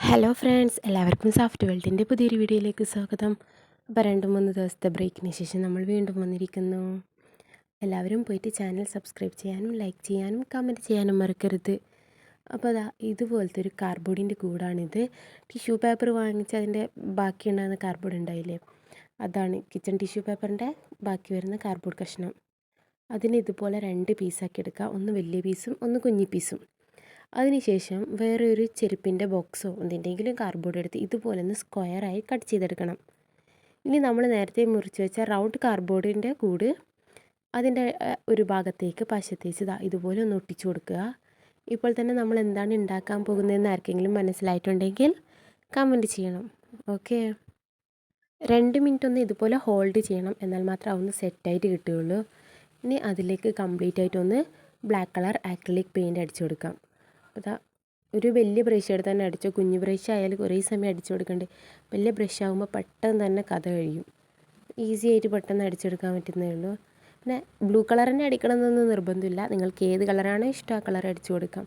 Hello friends, എല്ലാവർക്കും soft വേൾഡിൻ്റെ പുതിയൊരു വീഡിയോയിലേക്ക് സ്വാഗതം. അപ്പോൾ 2-3 ദിവസത്തെ ബ്രേക്കിന് ശേഷം നമ്മൾ വീണ്ടും വന്നിരിക്കുന്നു. എല്ലാവരും പോയിട്ട് ചാനൽ സബ്സ്ക്രൈബ് ചെയ്യാനും ലൈക്ക് ചെയ്യാനും കമൻറ്റ് ചെയ്യാനും മറക്കരുത്. അപ്പോൾ ഇതുപോലത്തെ ഒരു കാർഡ്ബോർഡിൻ്റെ കൂടാണിത്. ടിഷ്യൂ പേപ്പർ വാങ്ങിച്ച് അതിൻ്റെ ബാക്കിയുണ്ടാകുന്ന കാർഡ്ബോർഡ് ഉണ്ടായില്ലേ, അതാണ് കിച്ചൺ ടിഷ്യൂ പേപ്പറിൻ്റെ ബാക്കി വരുന്ന കാർഡ്ബോർഡ് കഷ്ണം. അതിന് ഇതുപോലെ 2 പീസാക്കി എടുക്കുക, ഒന്ന് വലിയ പീസും ഒന്ന് കുഞ്ഞി പീസും. അതിനുശേഷം വേറെ ഒരു ചെരുപ്പിൻ്റെ ബോക്സോ എന്തിൻ്റെങ്കിലും കാർഡ്ബോർഡ് എടുത്ത് ഇതുപോലെ ഒന്ന് സ്ക്വയറായി കട്ട് ചെയ്തെടുക്കണം. ഇനി നമ്മൾ നേരത്തെ മുറിച്ച് വെച്ച റൗണ്ട് കാർഡ്ബോർഡിൻ്റെ കൂട് അതിൻ്റെ ഒരു ഭാഗത്തേക്ക് പശ തേച്ച് ഇതുപോലെ ഒന്ന് ഒട്ടിച്ചു കൊടുക്കുക. ഇപ്പോൾ തന്നെ നമ്മൾ എന്താണ് ഉണ്ടാക്കാൻ പോകുന്നതെന്ന് ആർക്കെങ്കിലും മനസ്സിലായിട്ടുണ്ടെങ്കിൽ കമൻറ്റ് ചെയ്യണം. ഓക്കെ, 2 മിനിറ്റ് ഒന്ന് ഇതുപോലെ ഹോൾഡ് ചെയ്യണം, എന്നാൽ മാത്രമേ അതൊന്ന് സെറ്റായിട്ട് കിട്ടുകയുള്ളൂ. ഇനി അതിലേക്ക് കംപ്ലീറ്റ് ആയിട്ടൊന്ന് ബ്ലാക്ക് കളർ ആക്രിലിക് പെയിൻറ്റ് അടിച്ചു കൊടുക്കാം. ഒരു വലിയ ബ്രഷ് എടുത്ത് തന്നെ അടിച്ചോ, കുഞ്ഞു ബ്രഷ് ആയാലും കുറേ സമയം അടിച്ചു കൊടുക്കണ്ടേ. വലിയ ബ്രഷ് ആകുമ്പോൾ പെട്ടെന്ന് തന്നെ കഥ കഴിയും, ഈസി ആയിട്ട് പെട്ടെന്ന് അടിച്ചെടുക്കാൻ പറ്റുന്നേ ഉള്ളൂ. പിന്നെ ബ്ലൂ കളർ തന്നെ അടിക്കണമെന്നൊന്നും നിർബന്ധമില്ല, നിങ്ങൾക്ക് ഏത് കളറാണോ ഇഷ്ടം ആ കളർ അടിച്ചു കൊടുക്കാം.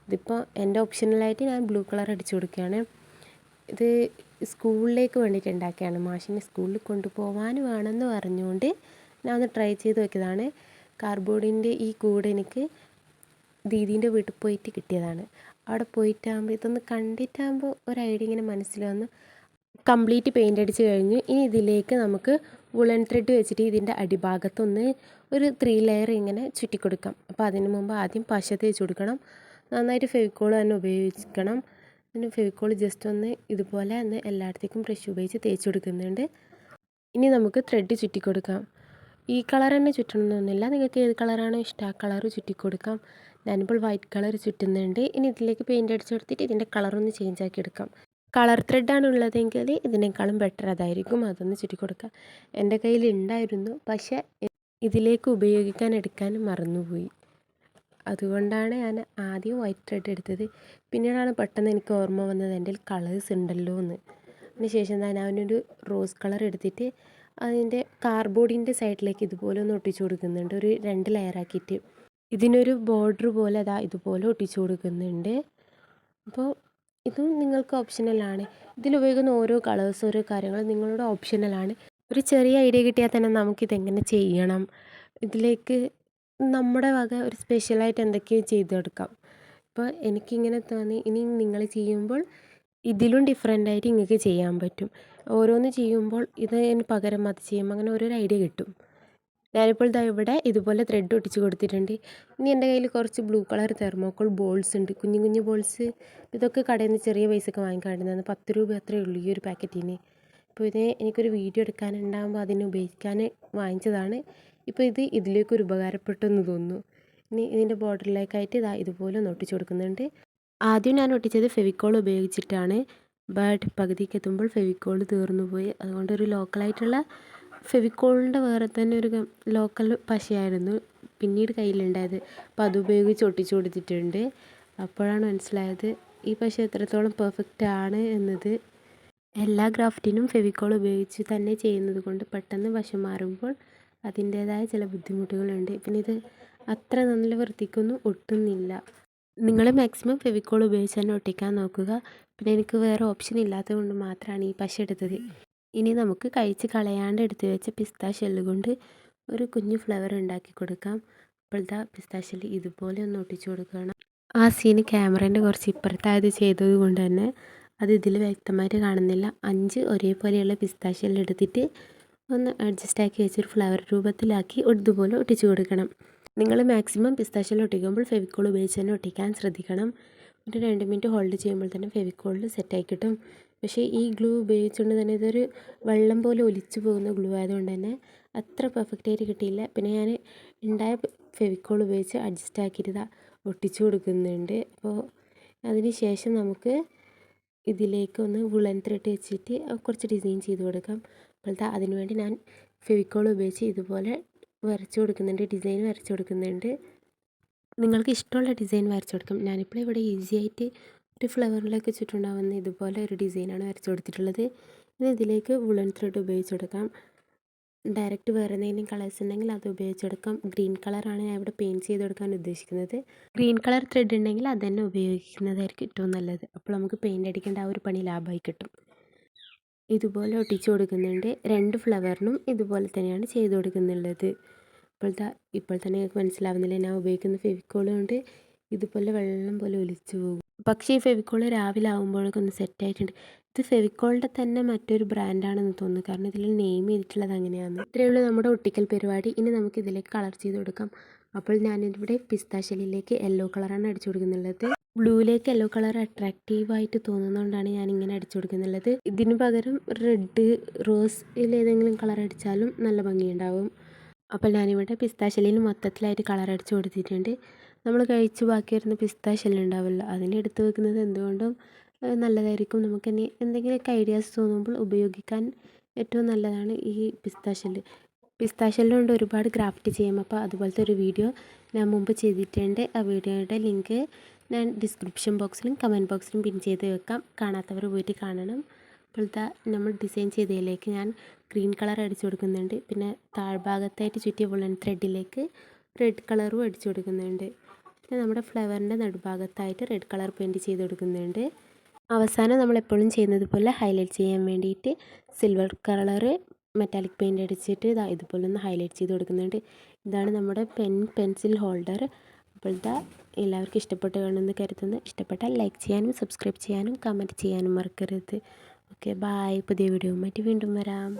ഇതിപ്പോൾ എൻ്റെ ഓപ്ഷണലായിട്ട് ഞാൻ ബ്ലൂ കളർ അടിച്ചു കൊടുക്കുകയാണ്. ഇത് സ്കൂളിലേക്ക് വേണ്ടിയിട്ട് ഉണ്ടാക്കിയാണ്, മാഷിനെ സ്കൂളിൽ കൊണ്ടുപോകാൻ വേണമെന്ന് പറഞ്ഞുകൊണ്ട് ഞാൻ ഒന്ന് ട്രൈ ചെയ്ത് നോക്കിയതാണ്. കാർഡ്ബോർഡിൻ്റെ ഈ കൂടെ എനിക്ക് ദീദീൻ്റെ വീട്ടിൽ പോയിട്ട് കിട്ടിയതാണ്. അവിടെ പോയിട്ടാകുമ്പോൾ ഇതൊന്ന് കണ്ടിട്ടാകുമ്പോൾ ഒരു ഐഡിയ ഇങ്ങനെ മനസ്സിൽ വന്നു. കംപ്ലീറ്റ് പെയിൻ്റ് അടിച്ച് കഴിഞ്ഞു. ഇനി ഇതിലേക്ക് നമുക്ക് വുളൻ ത്രെഡ് വെച്ചിട്ട് ഇതിൻ്റെ അടിഭാഗത്തൊന്ന് ഒരു 3 ലെയർ ഇങ്ങനെ ചുറ്റിക്കൊടുക്കാം. അപ്പോൾ അതിന് മുമ്പ് ആദ്യം പശ തേച്ച് കൊടുക്കണം, നന്നായിട്ട് ഫെവിക്കോൾ തന്നെ ഉപയോഗിക്കണം. പിന്നെ ഫെവിക്കോൾ ജസ്റ്റ് ഒന്ന് ഇതുപോലെ ഒന്ന് എല്ലായിടത്തേക്കും ബ്രഷ് ഉപയോഗിച്ച് തേച്ച് കൊടുക്കുന്നുണ്ട്. ഇനി നമുക്ക് ത്രെഡ് ചുറ്റിക്കൊടുക്കാം. ഈ കളർ തന്നെ ചുറ്റണമെന്നൊന്നുമില്ല, നിങ്ങൾക്ക് ഏത് കളറാണോ ഇഷ്ടം ആ കളർ ചുറ്റിക്കൊടുക്കാം. ഞാനിപ്പോൾ വൈറ്റ് കളർ ചുറ്റുന്നുണ്ട്. ഇനി ഇതിലേക്ക് പെയിൻ്റ് അടിച്ച് കൊടുത്തിട്ട് ഇതിൻ്റെ കളറൊന്ന് ചേഞ്ച് ആക്കി എടുക്കാം. കളർ ത്രെഡാണ് ഉള്ളതെങ്കിൽ ഇതിനേക്കാളും ബെറ്റർ അതായിരിക്കും, അതൊന്ന് ചുറ്റിക്കൊടുക്കാം. എൻ്റെ കയ്യിൽ ഉണ്ടായിരുന്നു, പക്ഷേ ഇതിലേക്ക് ഉപയോഗിക്കാൻ എടുക്കാൻ മറന്നുപോയി. അതുകൊണ്ടാണ് ഞാൻ ആദ്യം വൈറ്റ് ത്രെഡ് എടുത്തത്. പിന്നീടാണ് പെട്ടെന്ന് എനിക്ക് ഓർമ്മ വന്നത് എൻ്റെ കളേഴ്സ് ഉണ്ടല്ലോ എന്ന്. അതിനുശേഷം ഞാനൊരു റോസ് കളർ എടുത്തിട്ട് അതിൻ്റെ കാർഡ്ബോർഡിൻ്റെ സൈഡിലേക്ക് ഇതുപോലെ ഒന്ന് ഒട്ടിച്ചു കൊടുക്കുന്നുണ്ട്, ഒരു 2 ലെയറാക്കിയിട്ട്. ഇതിനൊരു ബോർഡർ പോലെ ഇതുപോലെ ഒട്ടിച്ചു കൊടുക്കുന്നുണ്ട്. അപ്പോൾ ഇതും നിങ്ങൾക്ക് ഓപ്ഷണലാണ്. ഇതിലുപയോഗിക്കുന്ന ഓരോ കളേഴ്സ് ഓരോ കാര്യങ്ങൾ നിങ്ങളുടെ ഓപ്ഷണലാണ്. ഒരു ചെറിയ ഐഡിയ കിട്ടിയാൽ തന്നെ നമുക്കിതെങ്ങനെ ചെയ്യണം, ഇതിലേക്ക് നമ്മുടെ വക ഒരു സ്പെഷ്യലായിട്ട് എന്തൊക്കെയോ ചെയ്തെടുക്കാം. ഇപ്പോൾ എനിക്കിങ്ങനെ തോന്നി, ഇനി നിങ്ങൾ ചെയ്യുമ്പോൾ ഇതിലും ഡിഫറെൻ്റായിട്ട് നിങ്ങൾക്ക് ചെയ്യാൻ പറ്റും. ഓരോന്ന് ചെയ്യുമ്പോൾ ഇതിന് പകരം അത് ചെയ്യുമ്പോൾ അങ്ങനെ ഓരോരോ ഐഡിയ കിട്ടും. ഞാനിപ്പോൾ ഇവിടെ ഇതുപോലെ ത്രെഡ് ഒട്ടിച്ച് കൊടുത്തിട്ടുണ്ട്. ഇനി എൻ്റെ കയ്യിൽ കുറച്ച് ബ്ലൂ കളർ തെർമോക്കോൾ ബോൾസ് ഉണ്ട്, കുഞ്ഞു കുഞ്ഞു ബോൾസ്. ഇതൊക്കെ കടയിൽ നിന്ന് ചെറിയ പൈസക്ക് വാങ്ങിക്കാണ്ടിരുന്നത്, 10 രൂപ അത്രയേ ഉള്ളൂ ഈ ഒരു പാക്കറ്റിന്. അപ്പോൾ ഇത് എനിക്കൊരു വീഡിയോ എടുക്കാനുണ്ടാകുമ്പോൾ അതിന് ഉപയോഗിക്കാൻ വാങ്ങിച്ചതാണ്. ഇപ്പോൾ ഇതിലേക്കൊരു ഉപകാരപ്പെട്ടെന്ന് തോന്നുന്നു. ഇനി ഇതിൻ്റെ ബോർഡറിലേക്കായിട്ട് ഇതുപോലെ ഒന്ന് ഒട്ടിച്ച് കൊടുക്കുന്നുണ്ട്. ആദ്യം ഞാൻ ഒട്ടിച്ചത് ഫെവിക്കോൾ ഉപയോഗിച്ചിട്ടാണ്, ബട്ട് പകുതിക്ക് എത്തുമ്പോൾ ഫെവിക്കോൾ തീർന്നു പോയി. അതുകൊണ്ട് ഒരു ലോക്കലായിട്ടുള്ള ഫെവിക്കോളിൻ്റെ വേറെ തന്നെ ഒരു ലോക്കൽ പശയായിരുന്നു പിന്നീട് കയ്യിലുണ്ടായത്. അപ്പോൾ അതുപയോഗിച്ച് ഒട്ടിച്ചു കൊടുത്തിട്ടുണ്ട്. അപ്പോഴാണ് മനസ്സിലായത് ഈ പശ എത്രത്തോളം പെർഫെക്റ്റ് ആണ് എന്നത്. എല്ലാ ഗ്രാഫ്റ്റിനും ഫെവിക്കോൾ ഉപയോഗിച്ച് തന്നെ ചെയ്യുന്നത് കൊണ്ട് പെട്ടെന്ന് പശ മാറുമ്പോൾ അതിൻ്റേതായ ചില ബുദ്ധിമുട്ടുകളുണ്ട്. പിന്നെ ഇത് അത്ര നല്ല വൃത്തിക്കൊന്നും ഒട്ടുന്നില്ല. നിങ്ങൾ മാക്സിമം ഫെവിക്കോൾ ഉപയോഗിച്ച് തന്നെ ഒട്ടിക്കാൻ നോക്കുക. പിന്നെ എനിക്ക് വേറെ ഓപ്ഷൻ ഇല്ലാത്തത് കൊണ്ട് മാത്രമാണ് ഈ പശ എടുത്തത്. ഇനി നമുക്ക് കഴിച്ച് കളയാണ്ട് എടുത്ത് വെച്ച പിസ്ത ഷെല്ല് കൊണ്ട് ഒരു കുഞ്ഞു ഫ്ലവർ ഉണ്ടാക്കി കൊടുക്കാം. ഇപ്പോഴത്തെ പിസ്ത ഷെല്ല് ഇതുപോലെ ഒന്ന് ഒട്ടിച്ചു കൊടുക്കണം. ആ സീന് ക്യാമറേൻ്റെ കുറച്ച് ഇപ്പുറത്തായത് ചെയ്തത് കൊണ്ട് തന്നെ അത് ഇതിൽ വ്യക്തമായിട്ട് കാണുന്നില്ല. 5 ഒരേപോലെയുള്ള പിസ്ത ഷെല്ല് എടുത്തിട്ട് ഒന്ന് അഡ്ജസ്റ്റ് ആക്കി വെച്ചൊരു ഫ്ലവർ രൂപത്തിലാക്കി ഇതുപോലെ ഒട്ടിച്ചു കൊടുക്കണം. നിങ്ങൾ മാക്സിമം പിസ്ത ഷെല്ല് ഒട്ടിക്കുമ്പോൾ ഫെവിക്കോൾ ഉപയോഗിച്ച് തന്നെ ഒട്ടിക്കാൻ ശ്രദ്ധിക്കണം. ഒരു 2 മിനിറ്റ് ഹോൾഡ് ചെയ്യുമ്പോൾ തന്നെ ഫെവിക്കോളിൽ സെറ്റായി കിട്ടും. പക്ഷേ ഈ ഗ്ലൂ ഉപയോഗിച്ചുകൊണ്ട് തന്നെ ഇതൊരു വെള്ളം പോലെ ഒലിച്ചു പോകുന്ന ഗ്ലൂ ആയതുകൊണ്ട് തന്നെ അത്ര പെർഫെക്റ്റായിട്ട് കിട്ടിയില്ല. പിന്നെ ഞാൻ ഉണ്ടായ ഫെവിക്കോൾ ഉപയോഗിച്ച് അഡ്ജസ്റ്റ് ആക്കിയിട്ട് ഒട്ടിച്ചു കൊടുക്കുന്നുണ്ട്. അപ്പോൾ അതിന് ശേഷം നമുക്ക് ഇതിലേക്കൊന്ന് വുളൻ ത്രെഡ് വെച്ചിട്ട് കുറച്ച് ഡിസൈൻ ചെയ്ത് കൊടുക്കാം. അപ്പോൾ അതിനുവേണ്ടി ഞാൻ ഫെവിക്കോൾ ഉപയോഗിച്ച് ഇതുപോലെ വരച്ചു കൊടുക്കുന്നുണ്ട്, ഡിസൈൻ വരച്ചു കൊടുക്കുന്നുണ്ട്. നിങ്ങൾക്ക് ഇഷ്ടമുള്ള ഡിസൈൻ വരച്ചു കൊടുക്കാം. ഞാനിപ്പോൾ ഇവിടെ ഈസി ആയിട്ട് ഒരു ഫ്ലവറിലൊക്കെ ചുറ്റുണ്ടാവുന്ന ഇതുപോലെ ഒരു ഡിസൈനാണ് വരച്ചു കൊടുത്തിട്ടുള്ളത്. ഇനി ഇതിലേക്ക് വുളൻ ത്രെഡ് ഉപയോഗിച്ച് കൊടുക്കാം. ഡയറക്റ്റ് വേറെ എന്തെങ്കിലും കളേഴ്സ് ഉണ്ടെങ്കിൽ അത് ഉപയോഗിച്ചെടുക്കാം. ഗ്രീൻ കളറാണ് ഞാൻ ഇവിടെ പെയിൻറ്റ് ചെയ്ത് കൊടുക്കാൻ ഉദ്ദേശിക്കുന്നത്. ഗ്രീൻ കളർ ത്രെഡ് ഉണ്ടെങ്കിൽ അത് തന്നെ ഉപയോഗിക്കുന്നതായിരിക്കും ഏറ്റവും നല്ലത്. അപ്പോൾ നമുക്ക് പെയിൻ്റ് അടിക്കേണ്ട ആ ഒരു പണി ലാഭമായി കിട്ടും. ഇതുപോലെ ഒട്ടിച്ചു കൊടുക്കുന്നുണ്ട്. 2 ഫ്ലവറിനും ഇതുപോലെ തന്നെയാണ് ചെയ്ത് കൊടുക്കുന്നുള്ളത്. ഇപ്പോൾ തന്നെ നിങ്ങൾക്ക് മനസ്സിലാവുന്നില്ല, ഞാൻ ഉപയോഗിക്കുന്ന ഫെവിക്കോൾ കൊണ്ട് ഇതുപോലെ വെള്ളം പോലെ ഒലിച്ചു പോകും. പക്ഷേ ഈ ഫെവിക്കോൾ രാവിലെ ആകുമ്പോഴേക്കും ഒന്ന് സെറ്റായിട്ടുണ്ട്. ഇത് ഫെവിക്കോളിൻ്റെ തന്നെ മറ്റൊരു ബ്രാൻഡാണെന്ന് തോന്നുന്നു, കാരണം ഇതിൽ നെയിം ചെയ്തിട്ടുള്ളത് അങ്ങനെയാണ്. ഇത്രയേ ഉള്ളൂ നമ്മുടെ ഒട്ടിക്കൽ പരിപാടി. ഇനി നമുക്ക് ഇതിലേക്ക് കളർ ചെയ്ത് കൊടുക്കാം. അപ്പോൾ ഞാനിവിടെ പിസ്ത ഷെല്ലിലേക്ക് യെല്ലോ കളറാണ് അടിച്ചു കൊടുക്കുന്നുള്ളത്. ബ്ലൂയിലേക്ക് യെല്ലോ കളർ അട്രാക്റ്റീവായിട്ട് തോന്നുന്നതുകൊണ്ടാണ് ഞാനിങ്ങനെ അടിച്ചു കൊടുക്കുന്നുള്ളത്. ഇതിന് പകരം റെഡ്, റോസിൽ ഏതെങ്കിലും കളർ അടിച്ചാലും നല്ല ഭംഗിയുണ്ടാവും. അപ്പോൾ ഞാനിവിടെ പിസ്ത ഷെല്ലിൽ മൊത്തത്തിലായിട്ട് കളർ അടിച്ചു കൊടുത്തിട്ടുണ്ട്. നമ്മൾ കഴിച്ച് ബാക്കി വരുന്ന പിസ്ത ഷെല്ലുണ്ടാവുമല്ലോ, അതിനെടുത്ത് വെക്കുന്നത് എന്തുകൊണ്ടും നല്ലതായിരിക്കും. നമുക്ക് ഇനി എന്തെങ്കിലുമൊക്കെ ഐഡിയാസ് തോന്നുമ്പോൾ ഉപയോഗിക്കാൻ ഏറ്റവും നല്ലതാണ് ഈ പിസ്ത ഷെല്ല്. പിസ്ത ഷെല്ല് കൊണ്ട് ഒരുപാട് ക്രാഫ്റ്റ് ചെയ്യാം. അപ്പോൾ അതുപോലത്തെ ഒരു വീഡിയോ ഞാൻ മുമ്പ് ചെയ്തിട്ടുണ്ട്. ആ വീഡിയോയുടെ ലിങ്ക് ഞാൻ ഡിസ്ക്രിപ്ഷൻ ബോക്സിലും കമൻറ്റ് ബോക്സിലും പിൻ ചെയ്ത് വെക്കാം. കാണാത്തവർ പോയിട്ട് കാണണം. ഇപ്പോഴത്തെ നമ്മൾ ഡിസൈൻ ചെയ്തതിലേക്ക് ഞാൻ ഗ്രീൻ കളർ അടിച്ചു കൊടുക്കുന്നുണ്ട്. പിന്നെ താഴ്ഭാഗത്തായിട്ട് ചുറ്റിയ വുളൻ ത്രെഡിലേക്ക് റെഡ് കളറും അടിച്ചു കൊടുക്കുന്നുണ്ട്. പിന്നെ നമ്മുടെ ഫ്ലവറിൻ്റെ നടുഭാഗത്തായിട്ട് റെഡ് കളർ പെയിൻറ്റ് ചെയ്ത് കൊടുക്കുന്നുണ്ട്. അവസാനം നമ്മളെപ്പോഴും ചെയ്യുന്നത് പോലെ ഹൈലൈറ്റ് ചെയ്യാൻ വേണ്ടിയിട്ട് സിൽവർ കളറ് മെറ്റാലിക് പെയിൻ്റ് അടിച്ചിട്ട് ഇതുപോലെ ഒന്ന് ഹൈലൈറ്റ് ചെയ്ത് കൊടുക്കുന്നുണ്ട്. ഇതാണ് നമ്മുടെ പെൻസിൽ ഹോൾഡർ. അപ്പോൾ എല്ലാവർക്കും ഇഷ്ടപ്പെട്ട് കാണുമെന്ന് കരുതുന്നു. ഇഷ്ടപ്പെട്ടാൽ ലൈക്ക് ചെയ്യാനും സബ്സ്ക്രൈബ് ചെയ്യാനും കമൻറ്റ് ചെയ്യാനും മറക്കരുത്. Okay, bye. പുതിയ വീഡിയോയുമായിട്ട് വീണ്ടും വരാം.